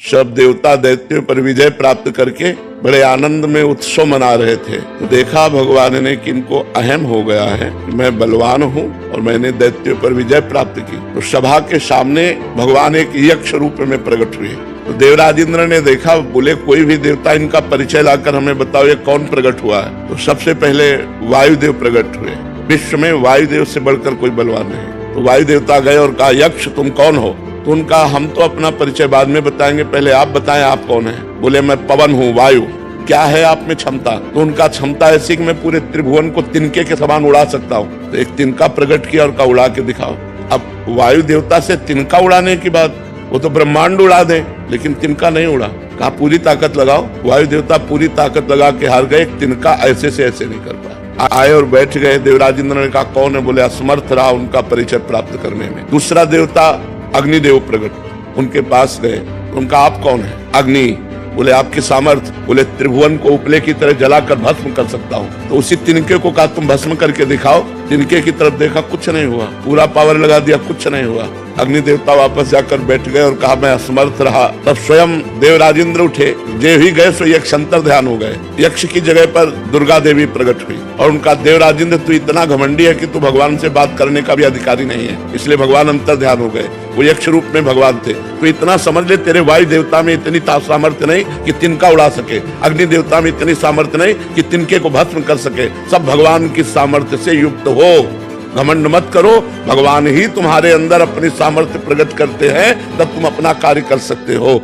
सब देवता दैत्यों पर विजय प्राप्त करके बड़े आनंद में उत्सव मना रहे थे। तो देखा भगवान ने कि इनको अहम हो गया है, मैं बलवान हूँ और मैंने दैत्यों पर विजय प्राप्त की। तो सभा के सामने भगवान एक यक्ष रूप में प्रकट हुए। तो देवराज इंद्र ने देखा, बोले कोई भी देवता इनका परिचय लाकर हमें बताओ ये कौन प्रकट हुआ है। तो सबसे पहले वायुदेव प्रकट हुए। विश्व में वायुदेव से बढ़कर कोई बलवान नहीं। तो वायु देवता गए और कहा, यक्ष तुम कौन हो? तो उनका हम तो अपना परिचय बाद में बताएंगे, पहले आप बताएं आप कौन है। बोले मैं पवन हूँ, वायु। क्या है आप में क्षमता? तो उनका क्षमता ऐसी कि मैं पूरे त्रिभुवन को तिनके के समान उड़ा सकता हूँ। तो एक तिनका प्रकट किया और कहा उड़ा के दिखाओ। अब वायु देवता से तिनका उड़ाने की बात, वो तो ब्रह्मांड उड़ा दे, लेकिन तिनका नहीं उड़ा। कहा पूरी ताकत लगाओ। वायु देवता पूरी ताकत लगा के हार गए, तिनका ऐसे से ऐसे नहीं कर पाए। आए और बैठ गए। देवराज इंद्र ने कहा कौन है? बोले असमर्थ रहा उनका परिचय प्राप्त करने में। दूसरा देवता अग्निदेव प्रकट, उनके पास गए। उनका आप कौन है? अग्नि। बोले आपकी सामर्थ? बोले त्रिभुवन को उपले की तरह जलाकर भस्म कर सकता हूँ। तो उसी तिनके को कहा तुम भस्म करके दिखाओ। तिनके की तरफ देखा, कुछ नहीं हुआ। पूरा पावर लगा दिया, कुछ नहीं हुआ। अग्नि देवता वापस जाकर बैठ गए और कहा मैं असमर्थ रहा। तब स्वयं देवराज इंद्र उठे, जे ही गए सो यक्ष अंतर ध्यान हो गए। यक्ष की जगह पर दुर्गा देवी प्रकट हुई और उनका देवराज इंद्र तू इतना घमंडी है कि तू भगवान से बात करने का भी अधिकारी नहीं है, इसलिए भगवान अंतर ध्यान हो गए। वो यक्ष रूप में भगवान थे। तो इतना समझ ले, तेरे वायु देवता में इतनी सामर्थ्य नहीं कि तिनका उड़ा सके, अग्नि देवता में इतनी सामर्थ्य नहीं कि तिनके को भस्म कर सके। सब भगवान की सामर्थ्य से युक्त हो। घमंड मत करो, भगवान ही तुम्हारे अंदर अपनी सामर्थ्य प्रकट करते हैं, तब तुम अपना कार्य कर सकते हो।